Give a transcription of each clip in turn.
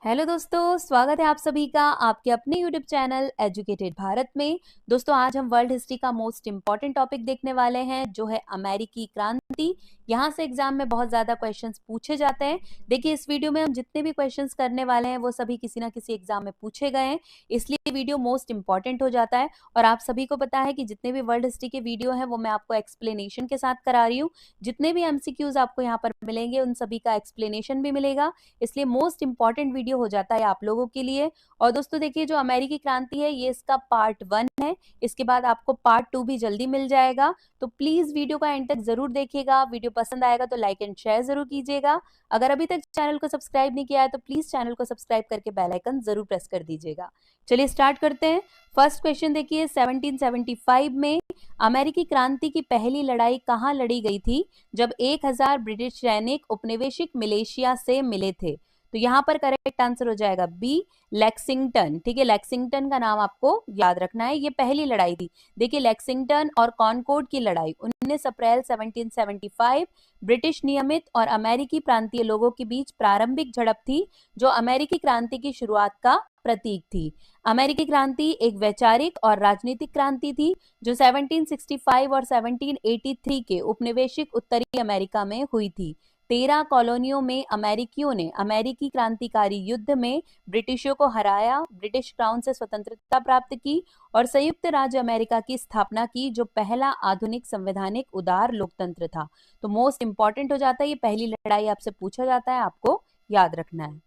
Hello दोस्तों, स्वागत है आप सभी का आपके अपने यूट्यूब चैनल एजुकेटेड भारत में। दोस्तों, आज हम वर्ल्ड हिस्ट्री का मोस्ट इंपॉर्टेंट टॉपिक देखने वाले हैं, जो है अमेरिकी क्रांति। यहाँ से एग्जाम में बहुत ज्यादा क्वेश्चंस पूछे जाते हैं। देखिए, इस वीडियो में हम जितने भी क्वेश्चंस करने वाले हैं वो सभी किसी ना किसी एग्जाम में पूछे गए हैं, इसलिए वीडियो मोस्ट इंपॉर्टेंट हो जाता है। और आप सभी को पता है कि जितने भी वर्ल्ड हिस्ट्री के वीडियो हैं वो मैं आपको एक्सप्लेनेशन के साथ करा रही हूँ। जितने भी एमसीक्यूज आपको यहाँ पर मिलेंगे उन सभी का एक्सप्लेनेशन भी मिलेगा, इसलिए मोस्ट इंपॉर्टेंट वीडियो हो जाता है आप लोगों के लिए। और दोस्तों देखिए, जो अमेरिकी क्रांति है ये इसका पार्ट 1 है, इसके बाद आपको पार्ट 2 भी जल्दी मिल जाएगा। तो प्लीज वीडियो का एंड तक जरूर देखिएगा। वीडियो पसंद आएगा तो लाइक एंड शेयर जरूर कीजिएगा। अगर अभी तक चैनल को सब्सक्राइब नहीं किया है तो प्लीज चैनल को सब्सक्राइब करके बेल आइकन जरूर प्रेस कर दीजिएगा। चलिए स्टार्ट करते हैं। फर्स्ट क्वेश्चन देखिए, 1775 में अमेरिकी क्रांति की पहली लड़ाई कहां लड़ी गई थी, जब 1000 ब्रिटिश सैनिक उपनिवेशिक मलेशिया से मिले थे? तो यहाँ पर करेक्ट आंसर हो जाएगा बी, लेक्सिंगटन। ठीक है, लेक्सिंगटन का नाम आपको याद रखना है। ये पहली लड़ाई थी। देखिए, लेक्सिंगटन और कॉनकॉर्ड की लड़ाई 19 अप्रैल 1775 ब्रिटिश नियमित और अमेरिकी प्रांतीय लोगों के बीच प्रारंभिक झड़प थी, जो अमेरिकी क्रांति की शुरुआत का प्रतीक थी। अमेरिकी क्रांति एक वैचारिक और राजनीतिक क्रांति थी, जो 1765 और 1783 के उपनिवेशिक उत्तरी अमेरिका में हुई थी। 13 कॉलोनियों में अमेरिकियों ने अमेरिकी क्रांतिकारी युद्ध में ब्रिटिशों को हराया, ब्रिटिश क्राउन से स्वतंत्रता प्राप्त की और संयुक्त राज्य अमेरिका की स्थापना की, जो पहला आधुनिक संवैधानिक उदार लोकतंत्र था। तो मोस्ट इंपॉर्टेंट हो जाता है, ये पहली लड़ाई आपसे पूछा जाता है, आपको याद रखना है।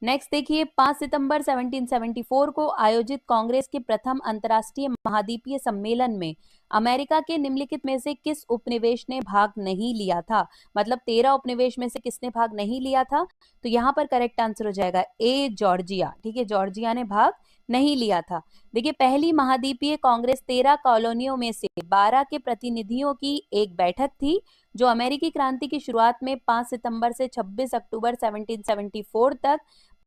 नेक्स्ट देखिए, 5 सितंबर 1774 को आयोजित कांग्रेस के प्रथम अंतर्राष्ट्रीय महाद्वीपीय सम्मेलन में अमेरिका के निम्नलिखित में से किस उपनिवेश ने भाग नहीं लिया था? मतलब 13 उपनिवेश में से किसने भाग नहीं लिया था? तो यहाँ पर करेक्ट आंसर हो जाएगा ए, जॉर्जिया। ठीक है, जॉर्जिया ने भाग नहीं लिया था। देखिए, पहली महाद्वीपीय कांग्रेस 13 कॉलोनियों में से 12 के प्रतिनिधियों की एक बैठक थी, जो अमेरिकी क्रांति की शुरुआत में 5 सितंबर से 26 अक्टूबर 1774 तक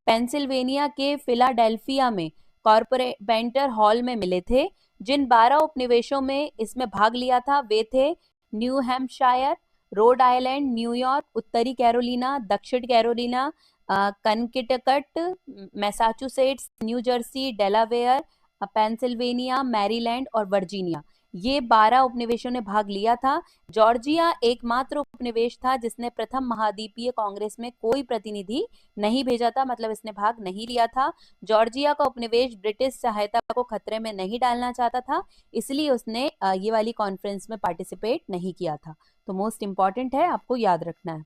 पेंसिल्वेनिया के फिलाडेल्फिया में कॉर्पोरेट हॉल में मिले थे। जिन 12 उपनिवेशों में इसमें भाग लिया था वे थे New Hampshire, Rhode Island, New York, उत्तरी कैरोलिना, दक्षिण Carolina, Connecticut, Massachusetts, New Jersey, Delaware, Pennsylvania, Maryland और वर्जीनिया। ये 12 उपनिवेशों ने भाग लिया था। जॉर्जिया एकमात्र उपनिवेश था जिसने प्रथम महाद्वीपीय कांग्रेस में कोई प्रतिनिधि नहीं भेजा था, मतलब इसने भाग नहीं लिया था। जॉर्जिया का उपनिवेश ब्रिटिश सहायता को खतरे में नहीं डालना चाहता था, इसलिए उसने ये वाली कॉन्फ्रेंस में पार्टिसिपेट नहीं किया था। तो मोस्ट इंपॉर्टेंट है, आपको याद रखना है।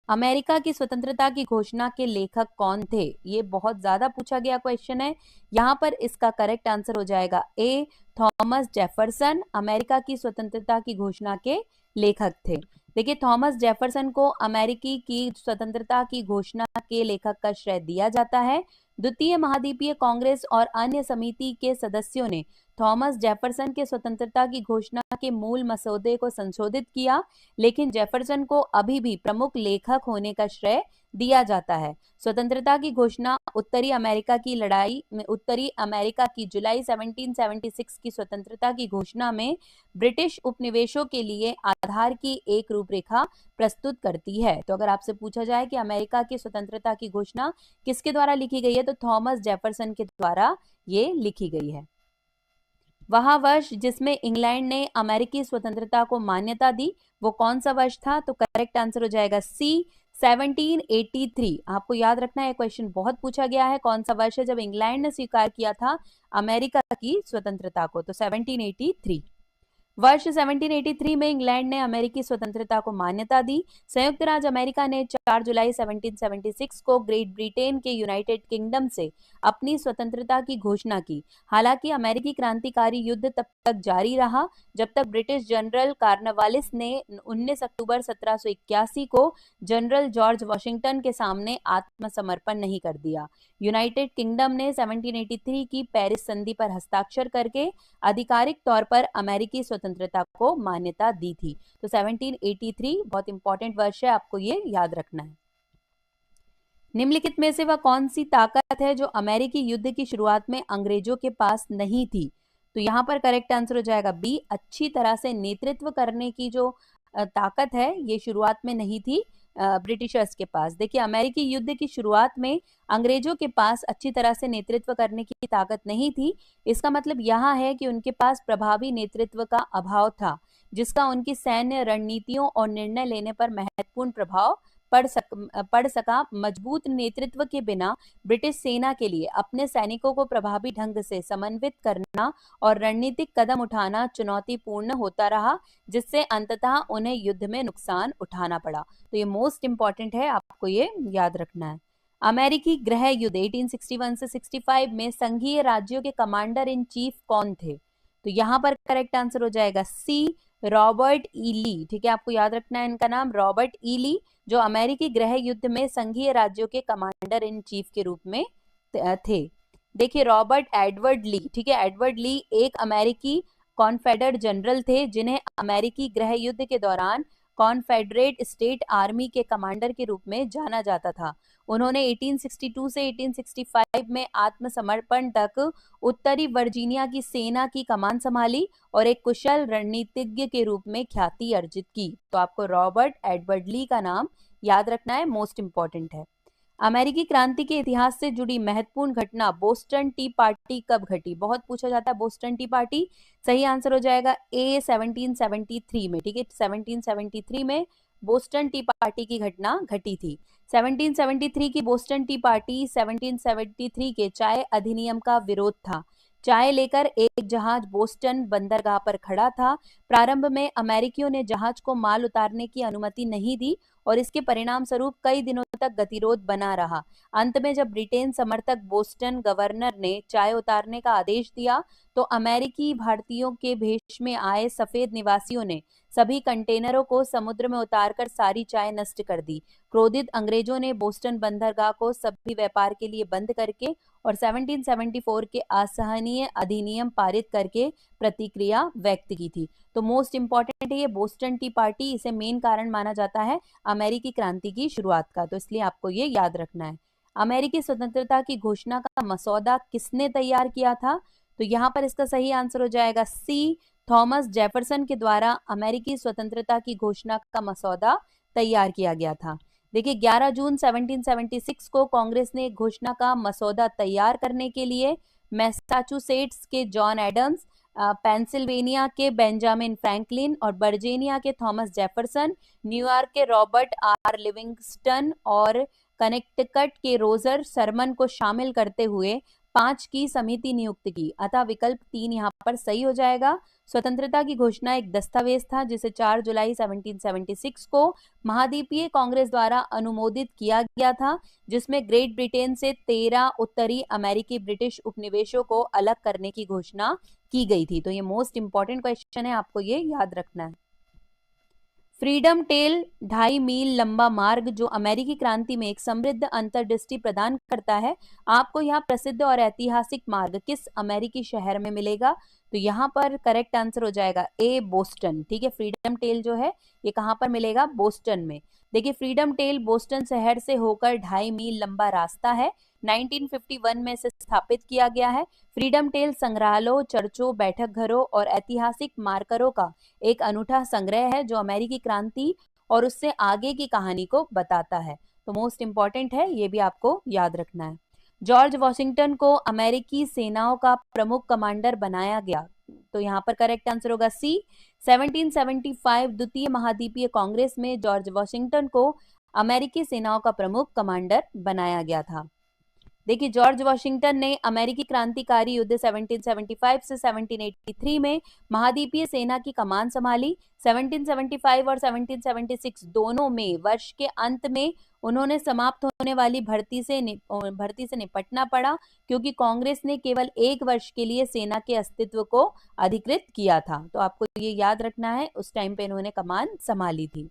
अमेरिका की स्वतंत्रता की घोषणा के लेखक कौन थे? ये बहुत ज्यादा पूछा गया क्वेश्चन है। यहाँ पर इसका करेक्ट आंसर हो जाएगा ए, थॉमस जेफरसन अमेरिका की स्वतंत्रता की घोषणा के लेखक थे। देखिए, थॉमस जेफरसन को अमेरिकी की स्वतंत्रता की घोषणा के लेखक का श्रेय दिया जाता है। द्वितीय महाद्वीपीय कांग्रेस और अन्य समिति के सदस्यों ने थॉमस जेफरसन के स्वतंत्रता की घोषणा के मूल मसौदे को संशोधित किया, लेकिन जेफरसन को अभी भी प्रमुख लेखक होने का श्रेय दिया जाता है। स्वतंत्रता की घोषणा उत्तरी अमेरिका की लड़ाई में उत्तरी अमेरिका की जुलाई 1776 की स्वतंत्रता की घोषणा में ब्रिटिश उपनिवेशों के लिए आधार की एक रूपरेखा प्रस्तुत करती है। तो अगर आपसे पूछा जाए कि अमेरिका की स्वतंत्रता की घोषणा किसके द्वारा लिखी गई है, तो थॉमस जेफरसन के द्वारा ये लिखी गई है। वह वर्ष जिसमें इंग्लैंड ने अमेरिकी स्वतंत्रता को मान्यता दी, वो कौन सा वर्ष था? तो करेक्ट आंसर हो जाएगा सी, 1783। आपको याद रखना है, क्वेश्चन बहुत पूछा गया है, कौन सा वर्ष है जब इंग्लैंड ने स्वीकार किया था अमेरिका की स्वतंत्रता को? तो 1783। वर्ष 1783 में इंग्लैंड ने अमेरिकी स्वतंत्रता को मान्यता दी। संयुक्त राज्य अमेरिका ने 4 जुलाई 1776 को ग्रेट ब्रिटेन के यूनाइटेड किंगडम से अपनी स्वतंत्रता की घोषणा की। हालांकि अमेरिकी क्रांतिकारी युद्ध तब तक जारी रहा जब तक ब्रिटिश जनरल कॉर्नवालिस ने 19 अक्टूबर 1781 को जनरल जॉर्ज वॉशिंगटन के सामने आत्मसमर्पण नहीं कर दिया। यूनाइटेड किंगडम ने 1783 की पेरिस संधि पर हस्ताक्षर करके आधिकारिक तौर पर अमेरिकी स्वतंत्रता को मान्यता दी थी। तो 1783 बहुत इंपॉर्टेंट वर्ष है, आपको ये याद रखना है। निम्नलिखित में से वह कौन सी ताकत है जो अमेरिकी युद्ध की शुरुआत में अंग्रेजों के पास नहीं थी? तो यहाँ पर करेक्ट आंसर हो जाएगा बी, अच्छी तरह से नेतृत्व करने की जो ताकत है ये शुरुआत में नहीं थी। ब्रिटिशर्स के पास। देखिए, अमेरिकी युद्ध की शुरुआत में अंग्रेजों के पास अच्छी तरह से नेतृत्व करने की ताकत नहीं थी। इसका मतलब यहाँ है कि उनके पास प्रभावी नेतृत्व का अभाव था, जिसका उनकी सैन्य रणनीतियों और निर्णय लेने पर महत्वपूर्ण प्रभाव पड़ सका। मजबूत नेतृत्व के बिना ब्रिटिश सेना के लिए अपने सैनिकों को प्रभावी ढंग से समन्वित करना और रणनीतिक कदम उठाना चुनौतीपूर्ण होता रहा, जिससे अंततः उन्हें युद्ध में नुकसान उठाना पड़ा। तो ये मोस्ट इंपॉर्टेंट है, आपको ये याद रखना है। अमेरिकी गृह युद्ध 1861 से 65 में संघीय राज्यों के कमांडर इन चीफ कौन थे? तो यहाँ पर करेक्ट आंसर हो जाएगा सी, रॉबर्ट ई ली। ठीक है, आपको याद रखना है इनका नाम, रॉबर्ट ई ली, जो अमेरिकी गृह युद्ध में संघीय राज्यों के कमांडर इन चीफ के रूप में थे। देखिए, रॉबर्ट एडवर्ड ली, ठीक है, एडवर्ड ली एक अमेरिकी कॉन्फेडरेट जनरल थे, जिन्हें अमेरिकी गृह युद्ध के दौरान कॉन्फेडरेट स्टेट आर्मी के कमांडर के रूप में जाना जाता था। उन्होंने 1862 से 1865 में आत्मसमर्पण तक उत्तरी वर्जीनिया की सेना की कमान संभाली और एक कुशल रणनीतिज्ञ के रूप में ख्याति अर्जित की। तो आपको रॉबर्ट एडवर्ड ली का नाम याद रखना है, मोस्ट इंपॉर्टेंट है। अमेरिकी क्रांति के इतिहास से जुड़ी महत्वपूर्ण घटना बोस्टन टी पार्टी कब घटी? बहुत पूछा जाता है बोस्टन टी पार्टी। सही आंसर हो जाएगा ए, 1773 में। ठीक है, 1773 में बोस्टन टी पार्टी की घटना घटी थी। 1773 की बोस्टन टी पार्टी 1773 के चाय अधिनियम का विरोध था। चाय लेकर एक जहाज बोस्टन बंदरगाह पर खड़ा था। प्रारंभ में अमेरिकियों ने जहाज को माल उतारने की अनुमति नहीं दी और इसके परिणाम स्वरूप कई दिनों तक गतिरोध बना रहा। अंत में जब ब्रिटेन समर्थक बोस्टन गवर्नर ने चाय उतारने का आदेश दिया, तो अमेरिकी भारतीयों के भेष में आए सफेद निवासियों ने सभी कंटेनरों को समुद्र में उतारकर सारी चाय नष्ट कर दी। क्रोधित अंग्रेजों ने बोस्टन बंदरगाह को सभी व्यापार के लिए बंद करके और 1774 के असहनीय अधिनियम पारित करके प्रतिक्रिया व्यक्त की थी। तो मोस्ट इंपॉर्टेंट है ये बोस्टन टी पार्टी, इसे मेन कारण माना जाता है अमेरिकी क्रांति की शुरुआत का, तो इसलिए आपको ये याद रखना है। अमेरिकी स्वतंत्रता की घोषणा का मसौदा किसने तैयार किया था? तो यहाँ पर इसका सही आंसर हो जाएगा सी, थॉमस जेफरसन के द्वारा अमेरिकी स्वतंत्रता की घोषणा का मसौदा तैयार किया गया था। देखिए, 11 जून 1776 को कांग्रेस ने घोषणा का मसौदा तैयार करने के लिए मैसाचुसेट्स के जॉन एडम्स, पेंसिल्वेनिया के बेंजामिन फ्रैंकलिन और वर्जीनिया के थॉमस जेफरसन, न्यूयॉर्क के रॉबर्ट आर लिविंगस्टन और कनेक्टिकट के रोजर सरमन को शामिल करते हुए 5 की समिति नियुक्त की। अतः विकल्प 3 यहाँ पर सही हो जाएगा। स्वतंत्रता की घोषणा एक दस्तावेज था जिसे 4 जुलाई 1776 को महाद्वीपीय कांग्रेस द्वारा अनुमोदित किया गया था, जिसमें ग्रेट ब्रिटेन से 13 उत्तरी अमेरिकी ब्रिटिश उपनिवेशों को अलग करने की घोषणा की गई थी। तो ये मोस्ट इंपॉर्टेंट क्वेश्चन है, आपको ये याद रखना है। फ्रीडम टेल 2.5 मील लंबा मार्ग जो अमेरिकी क्रांति में एक समृद्ध अंतर्दृष्टि प्रदान करता है, आपको यहाँ प्रसिद्ध और ऐतिहासिक मार्ग किस अमेरिकी शहर में मिलेगा? तो यहाँ पर करेक्ट आंसर हो जाएगा ए, बोस्टन। ठीक है, फ्रीडम टेल जो है ये कहाँ पर मिलेगा? बोस्टन में। देखिए, फ्रीडम टेल बोस्टन शहर से होकर 2.5 मील लंबा रास्ता है। 1951 में इसे स्थापित किया गया है। फ्रीडम टेल संग्रहालयों, चर्चों, बैठक घरों और ऐतिहासिक मार्करों का एक अनूठा संग्रह है जो अमेरिकी क्रांति और उससे आगे की कहानी को बताता है। तो मोस्ट इंपॉर्टेंट है, ये भी आपको याद रखना है। जॉर्ज वॉशिंगटन को अमेरिकी सेनाओं का प्रमुख कमांडर बनाया गया। तो यहाँ पर करेक्ट आंसर होगा सी, 1775 द्वितीय महाद्वीपीय कांग्रेस में जॉर्ज वॉशिंगटन को अमेरिकी सेनाओं का प्रमुख कमांडर बनाया गया था। देखिए, जॉर्ज वॉशिंगटन ने अमेरिकी क्रांतिकारी युद्ध 1775 से 1783 में महाद्वीपीय सेना की कमान संभाली। 1775 और 1776 दोनों में वर्ष के अंत में उन्होंने समाप्त होने वाली भर्ती से निपटना पड़ा, क्योंकि कांग्रेस ने केवल 1 वर्ष के लिए सेना के अस्तित्व को अधिकृत किया था। तो आपको ये याद रखना है, उस टाइम पे इन्होंने कमान संभाली थी।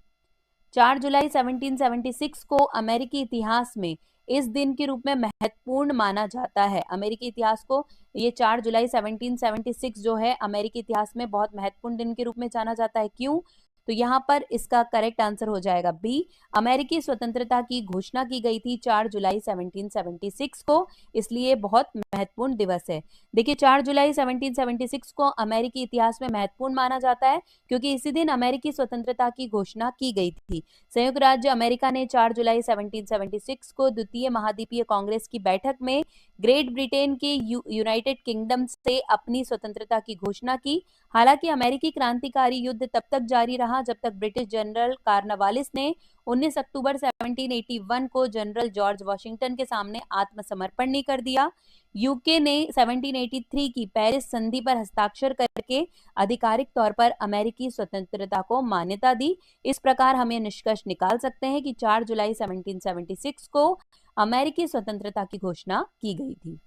4 जुलाई 1776 को अमेरिकी इतिहास में इस दिन के रूप में महत्वपूर्ण माना जाता है। अमेरिकी इतिहास को ये 4 जुलाई 1776 जो है अमेरिकी इतिहास में बहुत महत्वपूर्ण दिन के रूप में जाना जाता है। क्यों? तो यहाँ पर इसका करेक्ट आंसर हो जाएगा बी। अमेरिकी स्वतंत्रता की घोषणा की गई थी 4 जुलाई 1776 को, इसलिए बहुत महत्वपूर्ण दिवस है। देखिए 4 जुलाई 1776 को अमेरिकी इतिहास में महत्वपूर्ण माना जाता है क्योंकि इसी दिन अमेरिकी स्वतंत्रता की घोषणा की गई थी। संयुक्त राज्य अमेरिका ने 4 जुलाई 1776 को द्वितीय महाद्वीपीय कांग्रेस की बैठक में ग्रेट ब्रिटेन के यूनाइटेड किंगडम से अपनी स्वतंत्रता की घोषणा की। हालांकि अमेरिकी क्रांतिकारी युद्ध तब तक जारी रहा जब तक ब्रिटिश जनरल कॉर्नवालिस ने 19 अक्टूबर 1781 को जनरल जॉर्ज वॉशिंगटन के सामने आत्मसमर्पण नहीं कर दिया। यूके ने 1783 की पेरिस संधि पर हस्ताक्षर करके आधिकारिक तौर पर अमेरिकी स्वतंत्रता को मान्यता दी। इस प्रकार हम ये निष्कर्ष निकाल सकते हैं कि 4 जुलाई 1776 को अमेरिकी स्वतंत्रता की घोषणा की गई थी।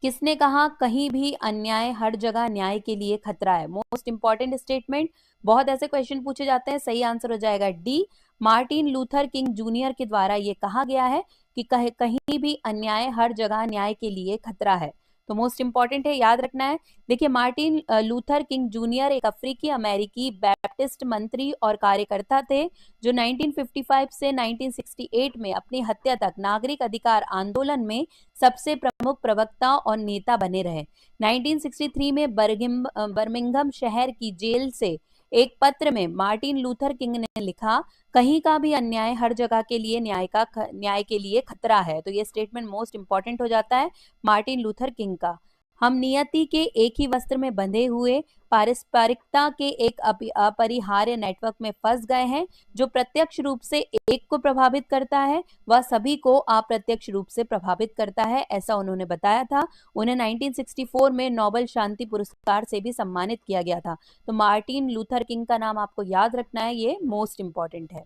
किसने कहा कहीं भी अन्याय हर जगह न्याय के लिए खतरा है? मोस्ट इंपॉर्टेंट स्टेटमेंट, बहुत ऐसे क्वेश्चन पूछे जाते हैं। सही आंसर हो जाएगा D. Martin Luther king junior के द्वारा ये कहा गया है कि कहीं भी अन्याय हर जगह न्याय के लिए खतरा है। तो मोस्ट इंपॉर्टेंट है, याद रखना है। देखिए मार्टिन लूथर किंग जूनियर एक अफ्रीकी अमेरिकी बैप्टिस्ट मंत्री और कार्यकर्ता थे जो 1955 से 1968 में अपनी हत्या तक नागरिक अधिकार आंदोलन में सबसे प्रमुख प्रवक्ता और नेता बने रहे। 1963 में बर्मिंघम शहर की जेल से एक पत्र में मार्टिन लूथर किंग ने लिखा, कहीं का भी अन्याय हर जगह के लिए न्याय के लिए खतरा है। तो ये स्टेटमेंट मोस्ट इंपॉर्टेंट हो जाता है मार्टिन लूथर किंग का। हम नियति के एक ही वस्त्र में बंधे हुए पारस्परिकता के एक अपरिहार्य नेटवर्क में फंस गए हैं। जो प्रत्यक्ष रूप से एक को प्रभावित करता है वह सभी को अप्रत्यक्ष रूप से प्रभावित करता है, ऐसा उन्होंने बताया था। उन्हें 1964 में नोबेल शांति पुरस्कार से भी सम्मानित किया गया था। तो मार्टिन लूथर किंग का नाम आपको याद रखना है, ये मोस्ट इंपॉर्टेंट है।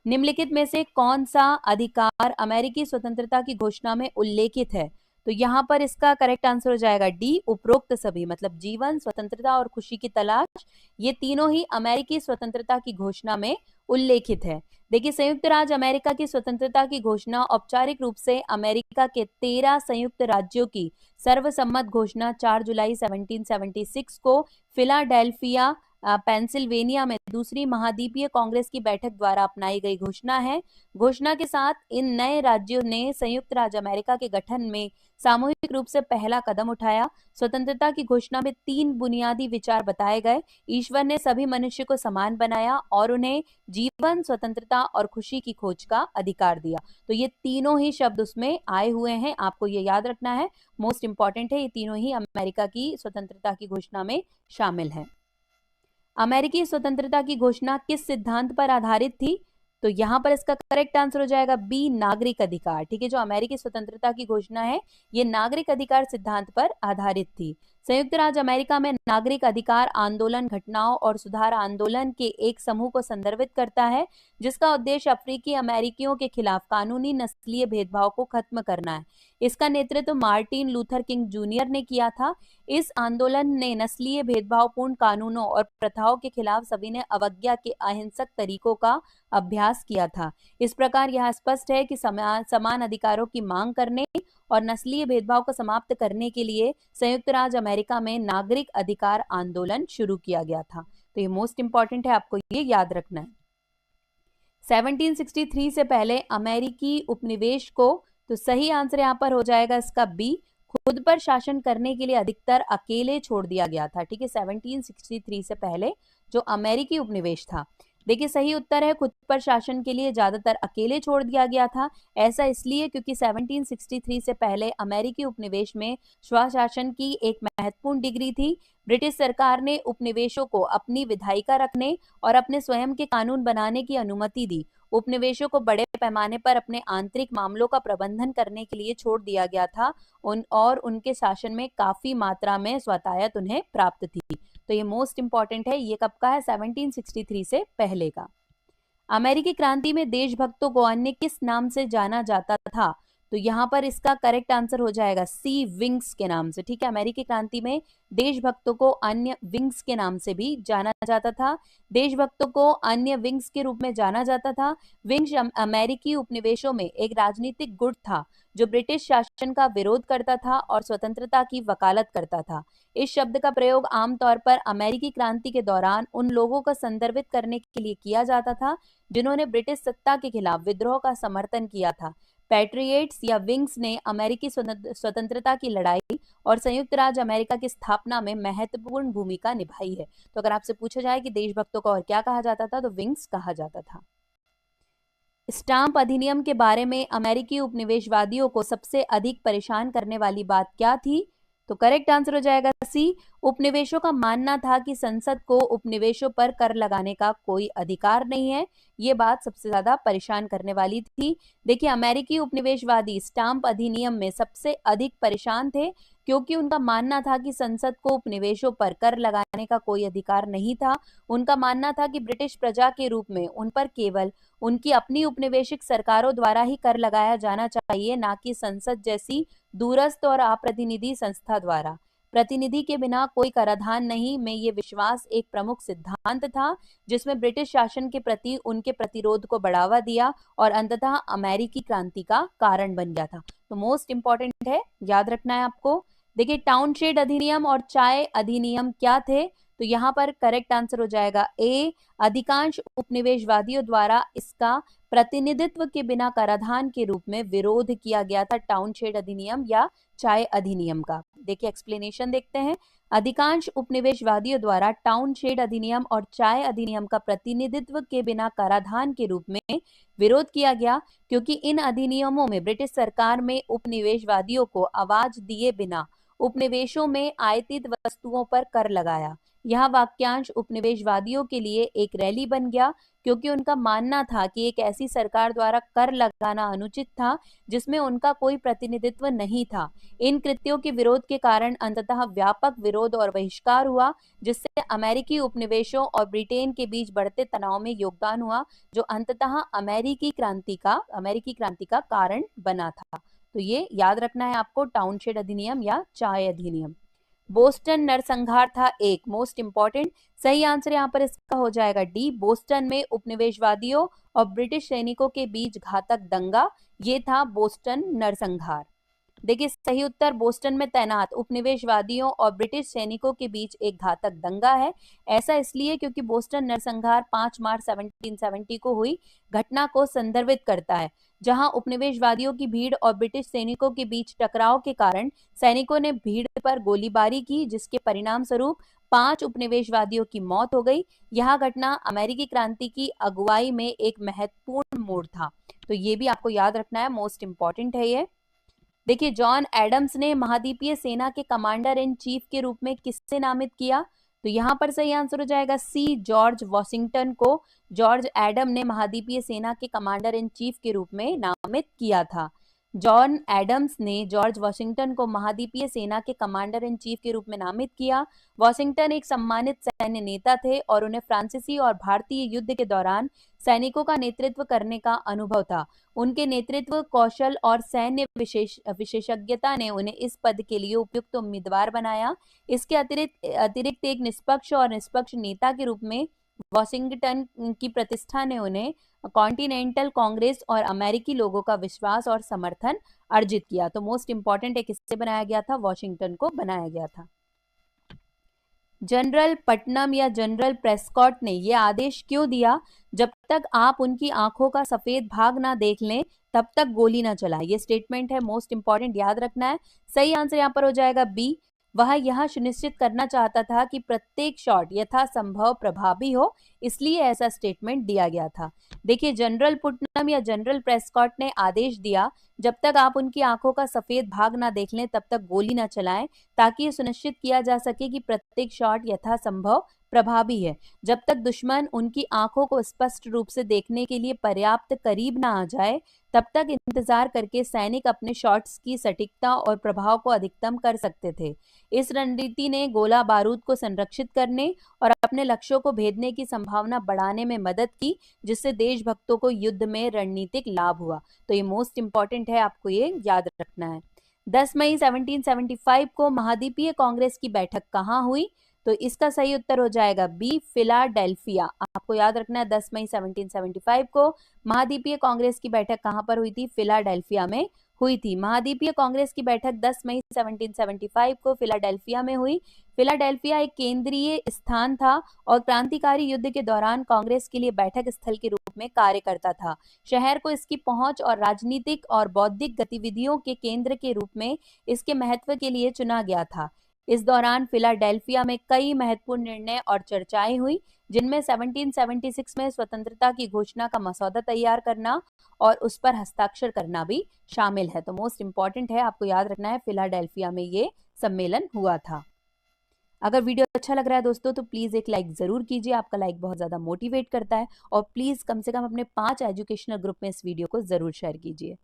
निम्नलिखित में से कौन सा अधिकार अमेरिकी स्वतंत्रता की घोषणा में उल्लेखित है? तो यहाँ पर इसका करेक्ट आंसर हो जाएगा डी, उपरोक्त सभी, मतलब जीवन, स्वतंत्रता और खुशी की तलाश, ये तीनों ही अमेरिकी स्वतंत्रता की घोषणा में उल्लेखित है। देखिए संयुक्त राज्य अमेरिका की स्वतंत्रता की घोषणा औपचारिक रूप से अमेरिका के 13 संयुक्त राज्यों की सर्वसम्मत घोषणा 4 जुलाई 1776 को फिलाडेल्फिया पेंसिल्वेनिया में दूसरी महाद्वीपीय कांग्रेस की बैठक द्वारा अपनाई गई घोषणा है। घोषणा के साथ इन नए राज्यों ने संयुक्त राज्य अमेरिका के गठन में सामूहिक रूप से पहला कदम उठाया। स्वतंत्रता की घोषणा में 3 बुनियादी विचार बताए गए। ईश्वर ने सभी मनुष्य को समान बनाया और उन्हें जीवन, स्वतंत्रता और खुशी की खोज का अधिकार दिया। तो ये तीनों ही शब्द उसमें आए हुए हैं, आपको ये याद रखना है, मोस्ट इंपॉर्टेंट है। ये तीनों ही अमेरिका की स्वतंत्रता की घोषणा में शामिल है। अमेरिकी स्वतंत्रता की घोषणा किस सिद्धांत पर आधारित थी? तो यहाँ पर इसका करेक्ट आंसर हो जाएगा बी, नागरिक अधिकार। ठीक है, जो अमेरिकी स्वतंत्रता की घोषणा है ये नागरिक अधिकार सिद्धांत पर आधारित थी। संयुक्त राज्य अमेरिका में नागरिक अधिकार आंदोलन घटनाओं और सुधार आंदोलन के एक समूह को संदर्भित करता है जिसका उद्देश्य अफ्रीकी अमेरिकियों के खिलाफ कानूनी नस्लीय भेदभाव को खत्म करना है। इसका नेतृत्व मार्टिन लूथर किंग जूनियर ने किया था। इस आंदोलन ने नस्लीय भेदभावपूर्ण कानूनों और प्रथाओं के खिलाफ सविनय अवज्ञा के अहिंसक तरीकों का अभ्यास किया था। इस प्रकार यह स्पष्ट है कि समान अधिकारों की मांग करने और नस्लीय भेदभाव को समाप्त करने के लिए संयुक्त राज्य अमेरिका में नागरिक अधिकार आंदोलन शुरू किया गया था। तो ये मोस्ट इंपॉर्टेंट है, आपको ये याद रखना है। 1763 से पहले अमेरिकी उपनिवेश को, तो सही आंसर यहाँ पर हो जाएगा इसका बी, खुद पर शासन करने के लिए अधिकतर अकेले छोड़ दिया गया था। ठीक है, 1763 से पहले जो अमेरिकी उपनिवेश था, देखिए सही उत्तर है खुद पर शासन के लिए ज्यादातर अकेले छोड़ दिया गया था। ऐसा इसलिए क्योंकि 1763 से पहले अमेरिकी उपनिवेश में स्वशासन की एक महत्वपूर्ण डिग्री थी। ब्रिटिश सरकार ने उपनिवेशों को अपनी विधायिका रखने और अपने स्वयं के कानून बनाने की अनुमति दी। उपनिवेशों को बड़े पैमाने पर अपने आंतरिक मामलों का प्रबंधन करने के लिए छोड़ दिया गया था और उनके शासन में काफी मात्रा में स्वतायत उन्हें प्राप्त थी। तो ये मोस्ट इंपॉर्टेंट है, ये कब का है? 1763 से पहले का। अमेरिकी क्रांति में देशभक्तों को अन्य किस नाम से जाना जाता था? तो यहाँ पर इसका करेक्ट आंसर हो जाएगा सी, विंग्स के नाम से। ठीक है, अमेरिकी क्रांति में देशभक्तों को अन्य विंग्स के नाम से भी जाना जाता था। देशभक्तों को अन्य विंग्स के रूप में जाना जाता था। विंग्स अमेरिकी उपनिवेशों में एक राजनीतिक गुट था जो ब्रिटिश शासन का विरोध करता था और स्वतंत्रता की वकालत करता था। इस शब्द का प्रयोग आमतौर पर अमेरिकी क्रांति के दौरान उन लोगों को संदर्भित करने के लिए किया जाता था जिन्होंने ब्रिटिश सत्ता के खिलाफ विद्रोह का समर्थन किया था। पैट्रियट्स या विंग्स ने अमेरिकी स्वतंत्रता की लड़ाई और संयुक्त राज्य अमेरिका की स्थापना में महत्वपूर्ण भूमिका निभाई है। तो अगर आपसे पूछा जाए कि देशभक्तों को और क्या कहा जाता था, तो विंग्स कहा जाता था। स्टाम्प अधिनियम के बारे में अमेरिकी उपनिवेशवादियों को सबसे अधिक परेशान करने वाली बात क्या थी? तो करेक्ट आंसर हो जाएगा सी, उपनिवेशों का मानना था कि संसद को उपनिवेशों पर कर लगाने का कोई अधिकार नहीं है। ये बात सबसे ज्यादा परेशान करने वाली थी। देखिए, अमेरिकी उपनिवेशवादी स्टाम्प अधिनियम में सबसे अधिक परेशान थे क्योंकि उनका मानना था कि संसद को उपनिवेशों पर कर लगाने का कोई अधिकार नहीं था। उनका मानना था कि ब्रिटिश प्रजा के रूप में उन पर केवल उनकी अपनी उपनिवेशिक सरकारों द्वारा ही कर लगाया जाना चाहिए, ना कि संसद जैसी दूरस्थ और अप्रतिनिधि संस्था द्वारा। प्रतिनिधि के बिना कोई कराधान नहीं में ये विश्वास एक प्रमुख सिद्धांत था जिसमें ब्रिटिश शासन के प्रति उनके प्रतिरोध को बढ़ावा दिया और अंततः अमेरिकी क्रांति का कारण बन गया था। तो मोस्ट इंपॉर्टेंट है, याद रखना है आपको। देखिए, टाउनशेड अधिनियम और चाय अधिनियम क्या थे? तो यहाँ पर करेक्ट आंसर हो जाएगा ए, अधिकांश उपनिवेशवादियों द्वारा इसका प्रतिनिधित्व के बिना कराधान के रूप में विरोध किया गया था, टाउनशेड अधिनियम या चाय अधिनियम का। देखिए, एक्सप्लेनेशन देखते हैं। अधिकांश उपनिवेशवादियों द्वारा टाउनशेड अधिनियम और चाय अधिनियम का प्रतिनिधित्व के बिना कराधान के रूप में विरोध किया गया क्योंकि इन अधिनियमों में ब्रिटिश सरकार में उपनिवेशवादियों को आवाज दिए बिना उपनिवेशों में आयातित वस्तुओं पर कर लगाया। यह वाक्यांश उपनिवेशवादियों के लिए एक रैली बन गया क्योंकि उनका मानना था कि एक ऐसी सरकार द्वारा कर लगाना अनुचित था जिसमें उनका कोई प्रतिनिधित्व नहीं था। इन कृत्यों के विरोध के कारण अंततः व्यापक विरोध और बहिष्कार हुआ, जिससे अमेरिकी उपनिवेशों और ब्रिटेन के बीच बढ़ते तनाव में योगदान हुआ, जो अंततः अमेरिकी क्रांति का कारण बना था। तो ये याद रखना है आपको, टाउनशेड अधिनियम या चाय अधिनियम। बोस्टन नरसंहार था एक, मोस्ट इंपॉर्टेंट। सही आंसर यहाँ पर इसका हो जाएगा डी, बोस्टन में उपनिवेशवादियों और ब्रिटिश सैनिकों के बीच घातक दंगा, ये था बोस्टन नरसंहार। देखिए, सही उत्तर बोस्टन में तैनात उपनिवेशवादियों और ब्रिटिश सैनिकों के बीच एक घातक दंगा है। ऐसा इसलिए क्योंकि बोस्टन नरसंहार 5 मार्च 1770 को हुई घटना को संदर्भित करता है, जहां उपनिवेशवादियों की भीड़ और ब्रिटिश सैनिकों के बीच टकराव के कारण सैनिकों ने भीड़ पर गोलीबारी की, जिसके परिणाम स्वरूप 5 उपनिवेशवादियों की मौत हो गई। यह घटना अमेरिकी क्रांति की अगुवाई में एक महत्वपूर्ण मोड़ था। तो ये भी आपको याद रखना है, मोस्ट इंपॉर्टेंट है ये। देखिए, जॉन एडम्स ने महाद्वीपीय सेना के कमांडर इन चीफ के रूप में किससे नामित किया? तो यहाँ पर सही आंसर हो जाएगा सी, जॉर्ज वॉशिंगटन को जॉर्ज एडम ने महाद्वीपीय सेना के कमांडर इन चीफ के रूप में नामित किया था। जॉन एडम्स ने जॉर्ज वॉशिंगटन को महाद्वीपीय सेना के कमांडर इन चीफ के रूप में नामित किया। वॉशिंगटन एक सम्मानित सैन्य नेता थे और उन्हें फ्रांसीसी और भारतीय युद्ध के दौरान सैनिकों का नेतृत्व करने का अनुभव था। उनके नेतृत्व कौशल और सैन्य विशेषज्ञता ने उन्हें इस पद के लिए उपयुक्त उम्मीदवार बनाया। इसके अतिरिक्त एक निष्पक्ष नेता के रूप में वॉशिंगटन की प्रतिष्ठा ने उन्हें कॉन्टिनेंटल कांग्रेस और अमेरिकी लोगों का विश्वास और समर्थन अर्जित किया। तो मोस्ट इंपॉर्टेंट है, किससे बनाया गया था? वॉशिंगटन को बनाया गया था। जनरल पटनम या जनरल प्रेस्कॉट ने यह आदेश क्यों दिया, जब तक आप उनकी आंखों का सफेद भाग ना देख लें तब तक गोली ना चलाएं? ये स्टेटमेंट है, मोस्ट इंपॉर्टेंट, याद रखना है। सही आंसर यहाँ पर हो जाएगा बी। वह यह सुनिश्चित करना चाहता था कि प्रत्येक शॉट यथासंभव प्रभावी हो, इसलिए ऐसा स्टेटमेंट दिया गया था। देखिए, जनरल पुटनम या जनरल प्रेस्कॉट ने आदेश दिया, जब तक आप उनकी आंखों का सफेद भाग ना देख लें तब तक गोली ना चलाएं, ताकि ये सुनिश्चित किया जा सके कि प्रत्येक शॉट यथासंभव प्रभावी है। जब तक दुश्मन उनकी आंखों को स्पष्ट रूप से देखने के लिए पर्याप्त करीब ना आ जाए, तब तक इंतजार करके सैनिक अपने शॉट्स की सटीकता और प्रभाव को अधिकतम कर सकते थे। इस रणनीति ने गोला बारूद को संरक्षित करने और अपने लक्ष्यों को भेदने की संभावना बढ़ाने में मदद की, जिससे देशभक्तों को युद्ध में रणनीतिक लाभ हुआ। तो ये मोस्ट इंपॉर्टेंट है, आपको ये याद रखना है। 10 मई 1775 को महाद्वीपीय कांग्रेस की बैठक कहाँ हुई? तो इसका सही उत्तर हो जाएगा बी, फिलाडेल्फिया। आपको याद रखना है 10 मई 1775 को महाद्वीपीय कांग्रेस की बैठक कहां पर हुई थी? फिलाडेल्फिया में हुई थी। महाद्वीपीय कांग्रेस की बैठक 10 मई 1775 को फिलाडेल्फिया में हुई। फिलाडेल्फिया एक केंद्रीय स्थान था और क्रांतिकारी युद्ध के दौरान कांग्रेस के लिए बैठक स्थल के रूप में कार्य करता था। शहर को इसकी पहुंच और राजनीतिक और बौद्धिक गतिविधियों के केंद्र के रूप में इसके महत्व के लिए चुना गया था। इस दौरान फिलाडेल्फिया में कई महत्वपूर्ण निर्णय और चर्चाएं हुई, जिनमें 1776 में स्वतंत्रता की घोषणा का मसौदा तैयार करना और उस पर हस्ताक्षर करना भी शामिल है। तो मोस्ट इंपॉर्टेंट है, आपको याद रखना है, फिलाडेल्फिया में ये सम्मेलन हुआ था। अगर वीडियो अच्छा लग रहा है दोस्तों तो प्लीज एक लाइक जरूर कीजिए, आपका लाइक बहुत ज्यादा मोटिवेट करता है। और प्लीज कम से कम अपने 5 एजुकेशनल ग्रुप में इस वीडियो को जरूर शेयर कीजिए।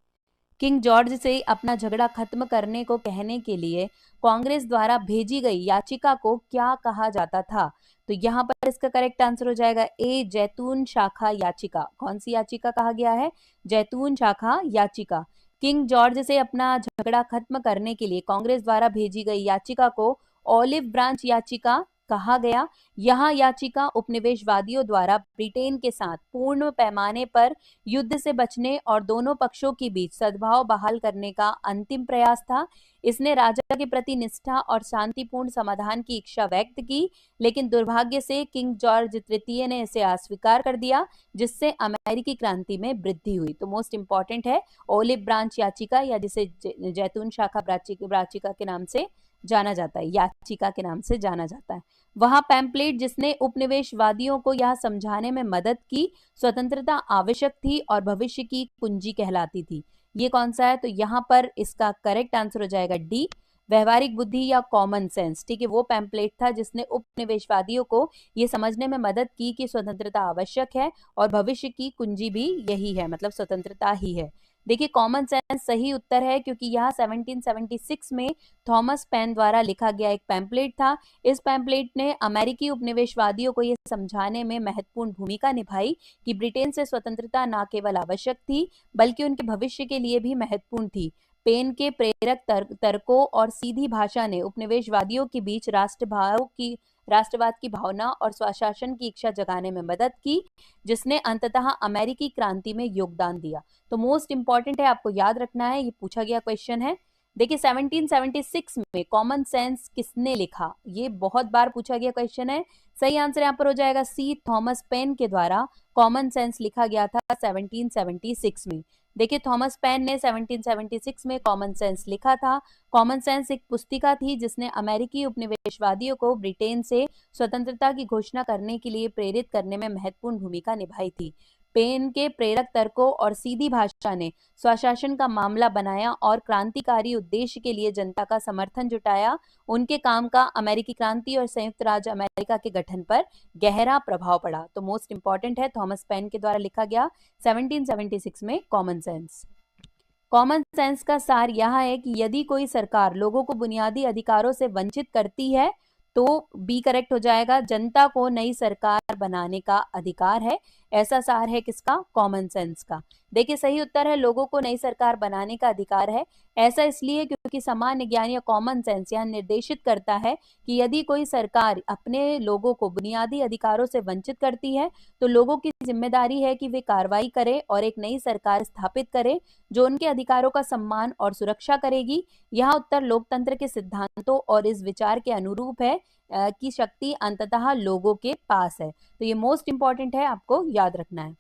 किंग जॉर्ज से अपना झगड़ा खत्म करने को कहने के लिए कांग्रेस द्वारा भेजी गई याचिका को क्या कहा जाता था? तो यहाँ पर इसका करेक्ट आंसर हो जाएगा ए, जैतून शाखा याचिका। कौन सी याचिका कहा गया है? जैतून शाखा याचिका। किंग जॉर्ज से अपना झगड़ा खत्म करने के लिए कांग्रेस द्वारा भेजी गई याचिका को ऑलिव ब्रांच याचिका कहा गया। यह याचिका उपनिवेशवादियों द्वारा ब्रिटेन के साथ पूर्ण पैमाने पर युद्ध से बचने और दोनों पक्षों के बीच सद्भाव बहाल करने का अंतिम प्रयास था। इसने राजा के प्रति निष्ठा और शांतिपूर्ण समाधान की इच्छा व्यक्त की, लेकिन दुर्भाग्य से किंग जॉर्ज तृतीय ने इसे अस्वीकार कर दिया, जिससे अमेरिकी क्रांति में वृद्धि हुई। तो मोस्ट इंपॉर्टेंट है ओलिव ब्रांच याचिका, या जिसे जैतून शाखा याचिका के नाम से जाना जाता है, याचिका के नाम से जाना जाता है। वह पैम्पलेट जिसने उपनिवेशवादियों को यह समझाने में मदद की स्वतंत्रता आवश्यक थी और भविष्य की कुंजी कहलाती थी, ये कौन सा है? तो यहाँ पर इसका करेक्ट आंसर हो जाएगा डी, व्यवहारिक बुद्धि या कॉमन सेंस। ठीक है, वो पैम्पलेट था जिसने उपनिवेशवादियों को ये समझने में मदद की कि स्वतंत्रता आवश्यक है और भविष्य की कुंजी भी यही है, मतलब स्वतंत्रता ही है। देखिए, कॉमन सेंस सही उत्तर है, क्योंकि यह 1776 में थॉमस पेन द्वारा लिखा गया एक पैम्पलेट था। इस पैम्पलेट ने अमेरिकी उपनिवेशवादियों को यह समझाने में महत्वपूर्ण भूमिका निभाई कि ब्रिटेन से स्वतंत्रता न केवल आवश्यक थी बल्कि उनके भविष्य के लिए भी महत्वपूर्ण थी। पेन के प्रेरक तर्कों और सीधी भाषा ने उपनिवेशवादियों के बीच राष्ट्रवाद की भावना और स्वशासन की इच्छा जगाने में मदद की, जिसने अंततः अमेरिकी क्रांति में योगदान दिया। तो मोस्ट इंपॉर्टेंट है, आपको याद रखना है, ये पूछा गया क्वेश्चन है। देखिए, 1776 में कॉमन सेंस किसने लिखा? ये बहुत बार पूछा गया क्वेश्चन है। सही आंसर यहाँ पर हो जाएगा सी, थॉमस पेन के द्वारा कॉमन सेंस लिखा गया था 1776 में। देखिए, थॉमस पेन ने 1776 में कॉमन सेंस लिखा था। कॉमन सेंस एक पुस्तिका थी जिसने अमेरिकी उपनिवेशवादियों को ब्रिटेन से स्वतंत्रता की घोषणा करने के लिए प्रेरित करने में महत्वपूर्ण भूमिका निभाई थी। पेन के प्रेरक तर्कों और सीधी भाषा ने स्वशासन का मामला बनाया और क्रांतिकारी उद्देश्य के लिए जनता का समर्थन जुटाया। उनके काम का अमेरिकी क्रांति और संयुक्त राज्य अमेरिका के गठन पर गहरा प्रभाव पड़ा। तो मोस्ट इंपॉर्टेंट है, थॉमस पेन के द्वारा लिखा गया 1776 में कॉमन सेंस। कॉमन सेंस का सार यह है कि यदि कोई सरकार लोगों को बुनियादी अधिकारों से वंचित करती है तो बी करेक्ट हो जाएगा, जनता को नई सरकार बनाने का अधिकार है। ऐसा सार है किसका? कॉमन सेंस का। देखिए, सही उत्तर है लोगों को नई सरकार बनाने का अधिकार है। ऐसा इसलिए क्योंकि सामान्य ज्ञान या कॉमन सेंस यह निर्देशित करता है कि यदि कोई सरकार अपने लोगों को बुनियादी अधिकारों से वंचित करती है तो लोगों की जिम्मेदारी है कि वे कार्रवाई करे और एक नई सरकार स्थापित करे जो उनके अधिकारों का सम्मान और सुरक्षा करेगी। यह उत्तर लोकतंत्र के सिद्धांतों और इस विचार के अनुरूप है कि शक्ति अंततः लोगों के पास है। तो ये मोस्ट इंपॉर्टेंट है, आपको याद रखना है।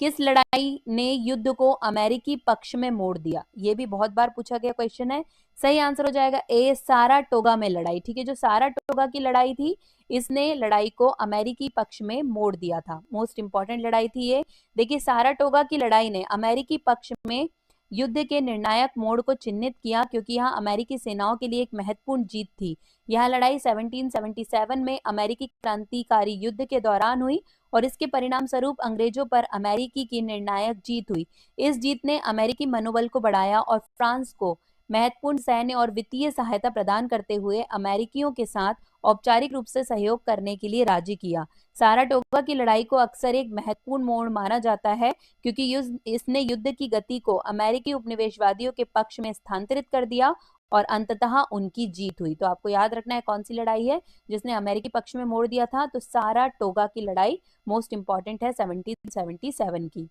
किस लड़ाई ने युद्ध को अमेरिकी पक्ष में मोड़ दिया? ये भी बहुत बार पूछा गया क्वेश्चन है। सही आंसर हो जाएगा ए, साराटोगा में लड़ाई। ठीक है, जो साराटोगा की लड़ाई थी इसने लड़ाई को अमेरिकी पक्ष में मोड़ दिया था। मोस्ट इंपॉर्टेंट लड़ाई थी ये। देखिए, साराटोगा की लड़ाई ने अमेरिकी पक्ष में युद्ध के निर्णायक मोड़ को चिन्हित किया, क्योंकि यह अमेरिकी सेनाओं के लिए एक महत्वपूर्ण जीत थी। यह लड़ाई 1777 में अमेरिकी क्रांतिकारी युद्ध के दौरान हुई और इसके परिणाम स्वरूप अंग्रेजों पर अमेरिकी की निर्णायक जीत हुई। इस जीत ने अमेरिकी मनोबल को बढ़ाया और फ्रांस को महत्वपूर्ण सैन्य और वित्तीय सहायता प्रदान करते हुए अमेरिकियों के साथ औपचारिक रूप से सहयोग करने के लिए राजी किया। साराटोगा की लड़ाई को अक्सर एक महत्वपूर्ण मोड़ माना जाता है, क्योंकि इसने युद्ध की गति को अमेरिकी उपनिवेशवादियों के पक्ष में स्थानांतरित कर दिया और अंततः उनकी जीत हुई। तो आपको याद रखना है कौन सी लड़ाई है जिसने अमेरिकी पक्ष में मोड़ दिया था। तो साराटोगा की लड़ाई मोस्ट इंपॉर्टेंट है 1777 की।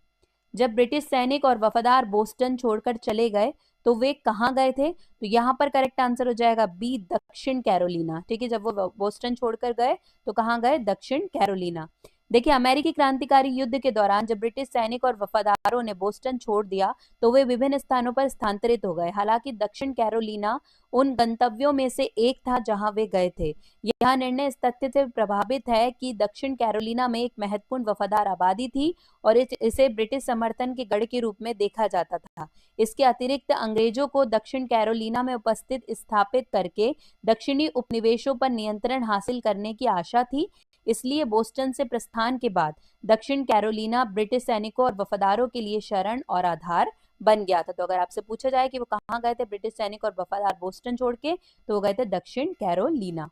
जब ब्रिटिश सैनिक और वफादार बोस्टन छोड़कर चले गए तो वे कहाँ गए थे? तो यहाँ पर करेक्ट आंसर हो जाएगा बी, दक्षिण कैरोलिना। ठीक है, जब वो बोस्टन छोड़कर गए तो कहाँ गए? दक्षिण कैरोलिना। देखिए, अमेरिकी क्रांतिकारी युद्ध के दौरान जब ब्रिटिश सैनिक और वफादारों ने बोस्टन छोड़ दिया तो वे विभिन्न स्थानों पर स्थानांतरित हो गए। हालांकि दक्षिण कैरोलिना उन गंतव्यों में से एक था जहां वे गए थे। यह निर्णय इस तथ्य से प्रभावित है कि दक्षिण कैरोलिना में एक महत्वपूर्ण वफादार आबादी थी और इसे ब्रिटिश समर्थन के गढ़ के रूप में देखा जाता था। इसके अतिरिक्त अंग्रेजों को दक्षिण कैरोलिना में उपस्थित स्थापित करके दक्षिणी उपनिवेशों पर नियंत्रण हासिल करने की आशा थी। इसलिए बोस्टन से प्रस्थान के बाद दक्षिण कैरोलिना ब्रिटिश सैनिकों और वफादारों के लिए शरण और आधार बन गया था। तो अगर आपसे पूछा जाए कि वो कहाँ गए थे ब्रिटिश सैनिक और वफादार बोस्टन छोड़ के, तो वो गए थे दक्षिण कैरोलिना।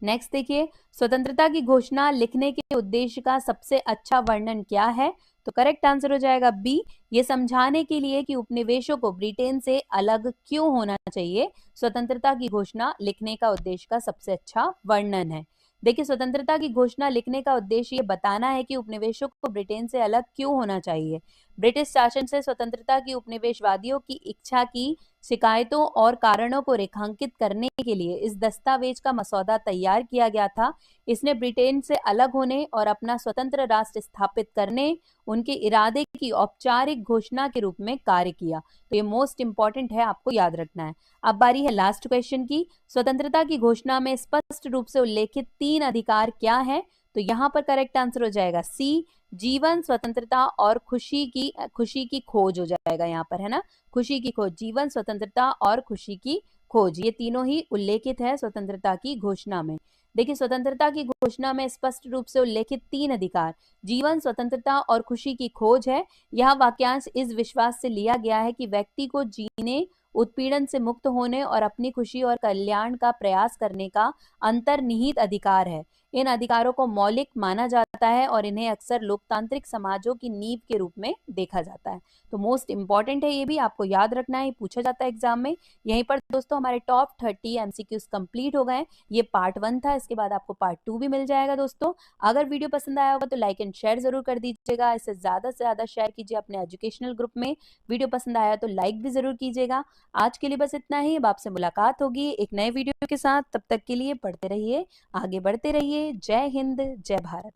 नेक्स्ट देखिए, स्वतंत्रता की घोषणा लिखने के उद्देश्य का सबसे अच्छा वर्णन क्या है? तो करेक्ट आंसर हो जाएगा बी, ये समझाने के लिए कि उपनिवेशों को ब्रिटेन से अलग क्यों होना चाहिए, स्वतंत्रता की घोषणा लिखने का उद्देश्य का सबसे अच्छा वर्णन है। देखिए, स्वतंत्रता की घोषणा लिखने का उद्देश्य ये बताना है कि उपनिवेशों को ब्रिटेन से अलग क्यों होना चाहिए। ब्रिटिश शासन से स्वतंत्रता की उपनिवेशवादियों की इच्छा की शिकायतों और कारणों को रेखांकित करने के लिए इस दस्तावेज का मसौदा तैयार किया गया था। इसने ब्रिटेन से अलग होने और अपना स्वतंत्र राष्ट्र स्थापित करने उनके इरादे की औपचारिक घोषणा के रूप में कार्य किया। तो ये मोस्ट इंपॉर्टेंट है, आपको याद रखना है। अब बारी है लास्ट क्वेश्चन की। स्वतंत्रता की घोषणा में स्पष्ट रूप से उल्लेखित 3 अधिकार क्या है? तो यहाँ पर करेक्ट आंसर हो जाएगा सी, जीवन, स्वतंत्रता और खुशी की खोज हो जाएगा यहाँ पर, है ना। खुशी की खोज, जीवन, स्वतंत्रता और खुशी की खोज, ये तीनों ही उल्लेखित है स्वतंत्रता की घोषणा में। देखिए, स्वतंत्रता की घोषणा में स्पष्ट रूप से उल्लेखित 3 अधिकार जीवन, स्वतंत्रता और खुशी की खोज है। यह वाक्यांश इस विश्वास से लिया गया है कि व्यक्ति को जीने, उत्पीड़न से मुक्त होने और अपनी खुशी और कल्याण का प्रयास करने का अंतर्निहित अधिकार है। इन अधिकारों को मौलिक माना जाता है और इन्हें अक्सर लोकतांत्रिक समाजों की नींव के रूप में देखा जाता है। तो मोस्ट इंपॉर्टेंट है, ये भी आपको याद रखना है, पूछा जाता है एग्जाम में। यहीं पर दोस्तों हमारे टॉप 30 एमसीक्यूज कंप्लीट हो गए। ये पार्ट 1 था, इसके बाद आपको पार्ट 2 भी मिल जाएगा दोस्तों। अगर वीडियो पसंद आया होगा तो लाइक एंड शेयर जरूर कर दीजिएगा। इसे ज्यादा से ज्यादा शेयर कीजिए अपने एजुकेशनल ग्रुप में। वीडियो पसंद आया तो लाइक भी जरूर कीजिएगा। आज के लिए बस इतना ही। अब आपसे मुलाकात होगी एक नए वीडियो के साथ। तब तक के लिए पढ़ते रहिए, आगे बढ़ते रहिए। जय हिंद, जय भारत।